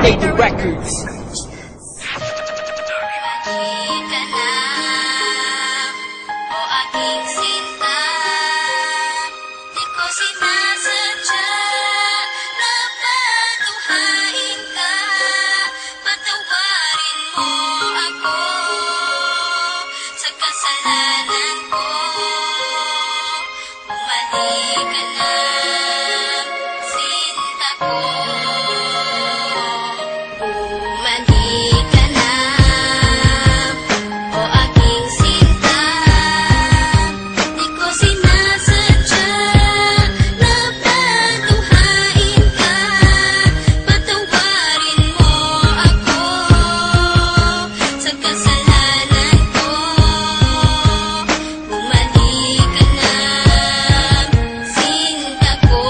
Lady Records. Halika na, o aking sinta. Di ko sinasadya na patuhain ka. Patawarin mo ako sa kasalanan ko. Bumalik ka na, sinta ko. Bumalik ka na, o aking sinta. Di ko sinasadya na patuhain ka. Patawarin mo ako sa kasalanan ko. Bumalik ka na, sinta ko.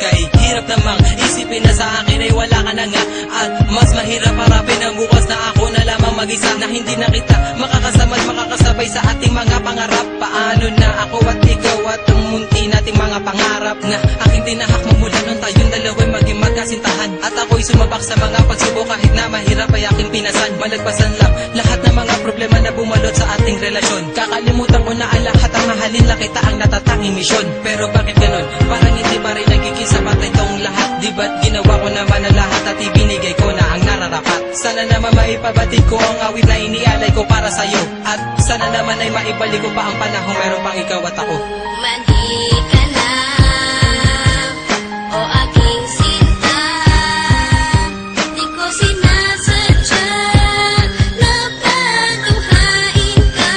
Kahit hirap namang isipin na sa akin ay wala ka na nga. At mas mahirap harapin ang bukas na ako na lamang mag-isa, na hindi na kita makakasama at makakasabay sa ating mga pangarap. Paano na ako at ikaw at ang munti nating mga pangarap na aking tinahak magmula nung tayong dalawa'y maging magkasintahan. At ako'y sumabak sa mga pagsubok kahit na mahirap ay aking pinasan. Malagpasan lang lahat ng mga problema na bumalot sa ating relasyon. Kakalimutan ko na ang lahat, ang mahalin lang kita ang natatanging misyon. Pero bakit ganon? Parang hindi pa rin nagiging sapat itong lahat. Di ba't ginawa ko naman ang lahat at ibinigay ko na ang nararapat? Sana naman maipabatid ko ang awit na inialay ko para sa'yo. At sana naman ay maibalik ko pa ang panahon meron pang ikaw at ako. Bumalik ka na, o aking sinta. Di ko sinasadya na patuhain ka.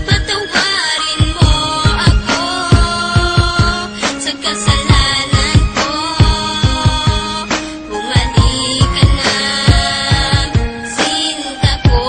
Patawarin mo ako sa kasalanan ko. Bumalik ka na, sinta ko.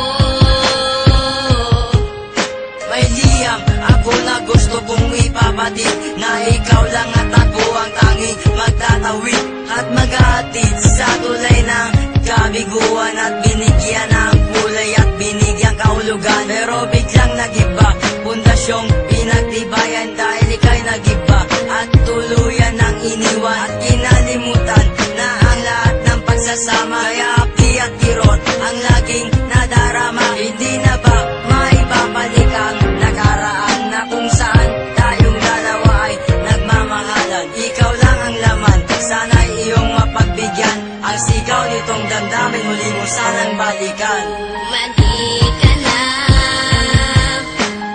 May liyam ako na gusto kong ipabatid, na ikaw lang at ako ang tanging magtatawid at mag-aatid sa tulay ng kabiguan, at binigyan ng kulay at binigyan kahulugan. Pero biglang nagiba, pundasyong pinagtibayan dahil ika'y nagiba at tuluyan ng iniwan at kinalimutan na ang lahat ng pagsasama. Kaya api at kirot ang laging nadarama. Hindi na ba maibabalik ang nakaraan na kung saan tayong dalawa ay nagmamahalan? Ikaw lang ang laman, sana'y iyong mapagbigyan. Ang sigaw nitong damdamin muli mo sanang balikan. Bumalik ka na,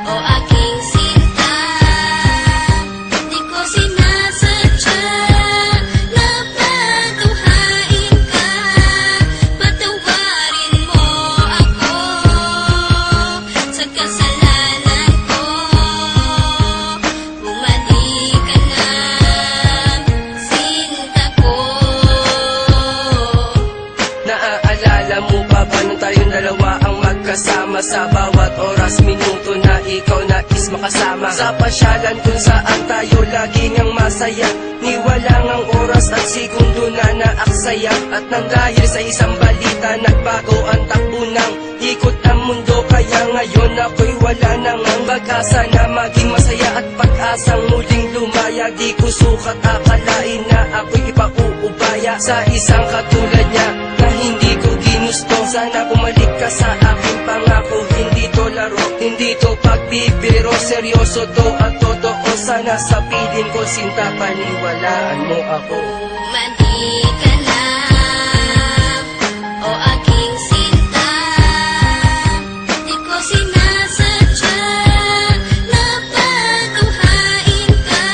o aking sinta. Di ko sinasadya na patuhain ka. Patawarin mo ako sa kasalanan ko. Bumalik ka na, sinta ko. Naaalala mo pa ba nung tayong dalawa ang magkasama? Sa bawat oras, minuto na ikaw nais makasama. Sa pasyalan kung saan tayo laging ang masaya, ni walang ang oras at segundo na naaksaya. At nang dahil sa isang balita, nagbago ang takbo ng ikot ng mundo. Kaya ngayon ako'y wala nang ang pag-asa na maging masaya at pag-asang muling lumaya. Di ko sukat akalain na ako'y ipakuubaya sa isang katulad niya na hindi ko ginusto. Sana bumalik ka sa aking pangako, hindi to laro, hindi to pagbibiro. Seryoso to at totoo, sana sa piling ko sinta, paniwalaan mo ako. Bumalik ka na, o aking sinta. Di ko sinasadya na patuhain ka.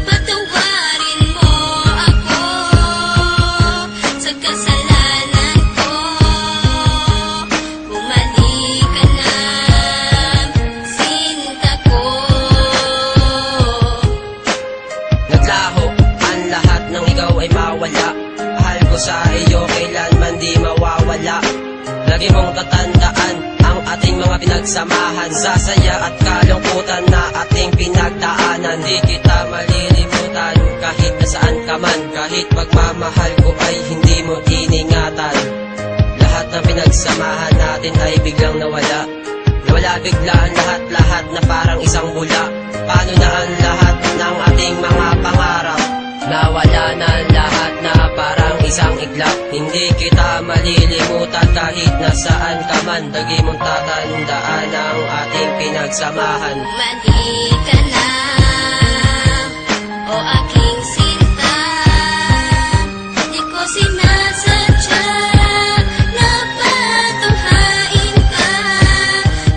Patawarin mo ako sa kasalanan ko. Bumalik ka na, sinta ko. Naglaho ang lahat ng ikaw ay mawala. Mahal ko sa iyo kailanman di mawawala. Lagi mong tatandaan ang ating mga pinagsamahan, sa saya at kalungkutan na ating pinagdaanan. Di kita malilimutan kahit nasaan ka man, kahit pagmamahal ko ay hindi mo iningatan. Lahat ng pinagsamahan natin ay biglang nawala. Nawala bigla ang lahat-lahat na parang isang bula. Paano na ang lahat ng ating mga pangarap? Nawala na lahat na parang isang iglap. Hindi kita malilimutan kahit nasaan ka man. Lagi mong tatandaan ang ating pinagsamahan. Mali ka na, o aking sinta. Di ko sinasadya na patuhain ka.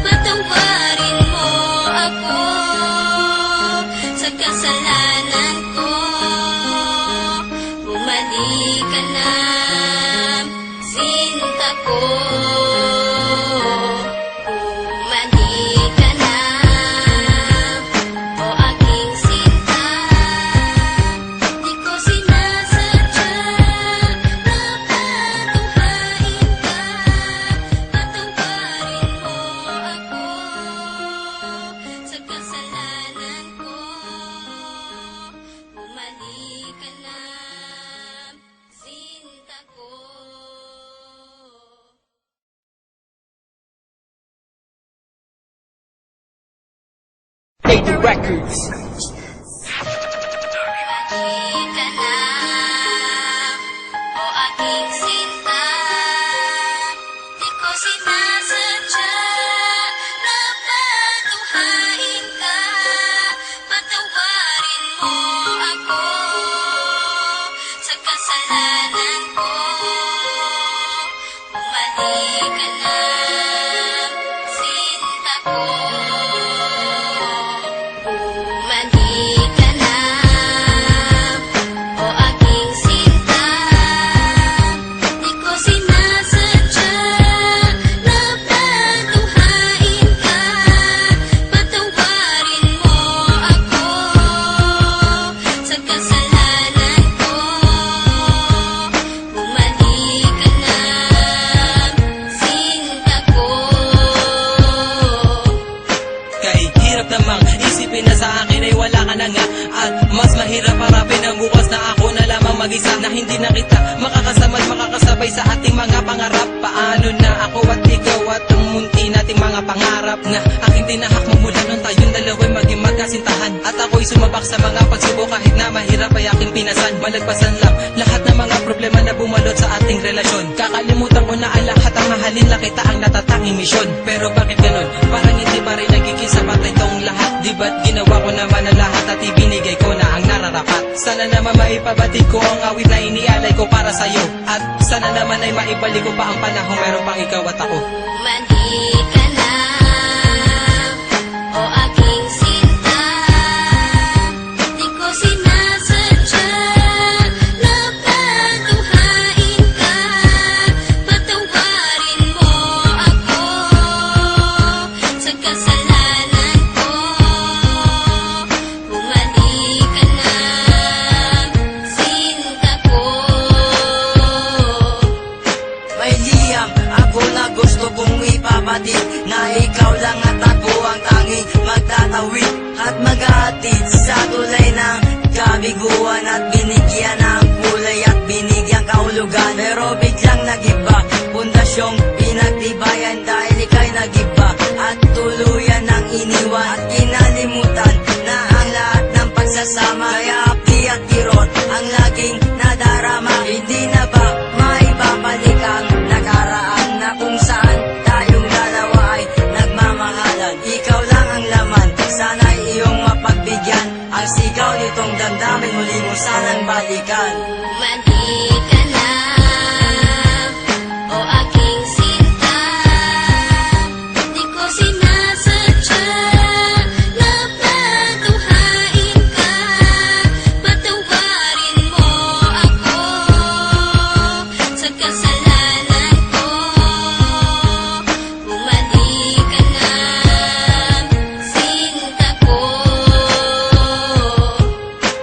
Patawarin mo ako sa kasalanan ko. Bumalik ka na, sinta ko. Bumalik ka na, o aking sinta. Di ko sinasadya na patuhain ka. Patawarin mo ako sa kasalanan ko. Bumalik ka na, sinta ko. Lady Records. Bumalik ka na, o aking sinta. Di ko sinasadya na patuhain ka. Patawarin mo ako sa kasalanan ko. Bumalik ka na, sinta ko. Bumalik ka na, o aking sinta. Di ko sinasadya na patuhain ka. Patawarin mo ako sa kasalanan ko. Bumalik ka na, sinta ko. Kay hirap namang isipin na sa akin ay wala ka na nga. At mas mahirap harapin ang bukas na ako na lamang mag-isa. Na hindi na kita makakasama at makakasabay sa ating mga pangarap. Paano na ako at ikaw at ang munti nating mga pangarap na aking tinahak mo mula nung tayong dalawa'y maging magkasintahan. At ako'y sumabak sa mga pagsubok kahit na mahirap ay aking pinasan. Malagpasan lang lahat ng mga problema na bumalot sa ating relasyon. Kakalimutan ko na ang lahat ang mahalin lang kita ang natatanging misyon. Pero bakit ganon? Parang hindi pa rin nagiging sapat itong lahat. Di ba't ginawa ko naman ang lahat at ibinigay ko na ang nararapat? Sana naman maipabatid ko ang awit na inialay ko para sa'yo. At sana naman ay maibalik ko pa ang panahon meron pang ikaw at ako. Bumalik ka na, o aking sinta. Di ko sinasadya na patuhain ka. Patawarin mo ako sa kasalanan ko. Bumalik ka na, sinta ko. May liyam ako na gusto kong ipabatid, na ikaw lang at ako ang tanging magtatawid at maghahatid sa tulay ng kabiguan at binigyan ng kulay at binigyan kahulugan. Pero biglang nagiba, pundasyong pinagtibayan dahil ika'y nagiba at tuluyan ng iniwan at kinalimutan na ang lahat ng pagsasama. Kaya api at kirot ang laging nadarama. Hindi na ba maibabalik ang nakaraan na kung saan tayong dalawa ay nagmamahalan? Ikaw lang ang laman, sana'y iyong mapagbigyan. Ang sigaw nitong damdamin muli mo sanang balikan. Bumalik ka na, o aking sinta. Di ko sinasadya na patuhain ka. Patawarin mo ako sa kasalanan ko. Bumalik ka na, sinta ko.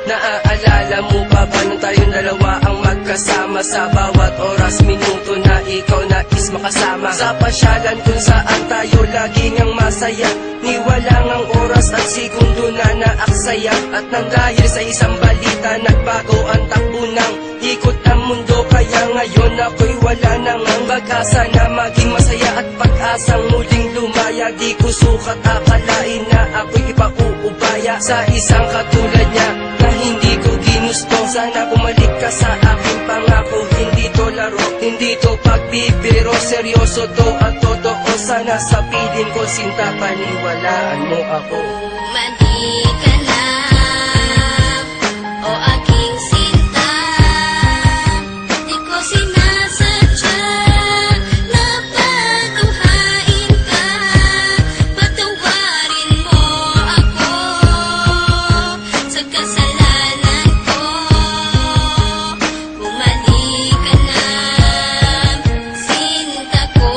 Naaalala mo pa ba nung tayong dalawa ang magkasama? Sa bawat oras, minuto na ikaw nais makasama. Sa pasyalan kung saan tayo laging ang masaya. Ni walang ang oras at segundo na naaksaya. At nang dahil sa isang balita, nagbago ang takbo ng ikot ng mundo. Kaya ngayon ako'y wala nang ang pag-asa na maging masaya at pag-asang muling lumaya. Di ko sukat akalain na ako'y ipauubaya sa isang katulad niya na hindi ko ginusto. gusto. Sana bumalik ka sa aking pangako. Hindi to laro, hindi to pagbibiro. Seryoso to at totoo. Sana sa piling ko, sinta, paniwalaan mo ako. Bumalik ka na, o aking sinta. Di ko sinasadya na patuhain ka. Patawarin mo ako sa kasalanan ko. Bumalik ka na, sinta ko.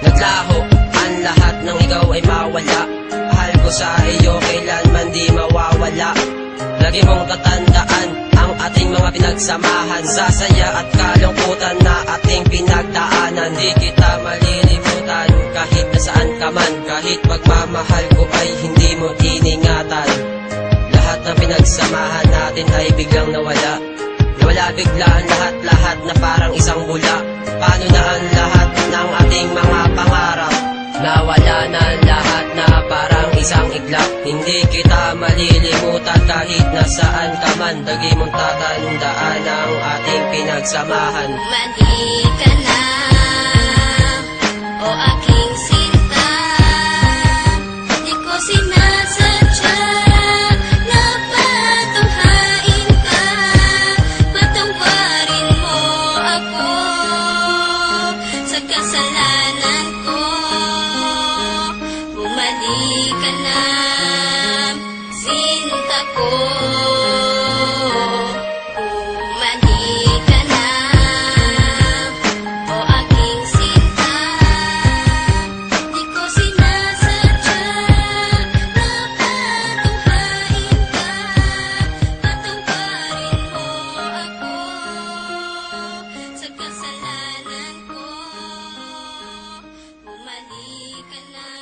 Naglaho ang lahat ng ikaw ay mawala. Mahal ko sa iyo kailanman di mawawala. Lagi mong tatandaan ang ating mga pinagsamahan. Sa saya at kalungkutan na ating pinagdaanan. Di kita malilimutan kahit nasaan ka man. Kahit pagmamahal ko ay hindi mo iningatan. Lahat ng pinagsamahan natin ay biglang nawala. Nawala biglaan lahat-lahat na parang isang bula. Paano na ang lahat ng ating mga pangarap? Nawala na lahat na parang isang iglap. Hindi kita malilimutan kahit nasaan ka man. Lagi mong tatandaan ang ating pinagsamahan. Bumalik ka na, o aking sinta. Di ko sinasadya na patuhain ka. Patawarin mo ako sa kasalanan ko. Bumalik ka na, sinta ko. Bumalik ka na, o aking sinta. Di ko sinasadya na patuhain ka. Patawarin mo ako sa kasalanan ko. Bumalik ka na.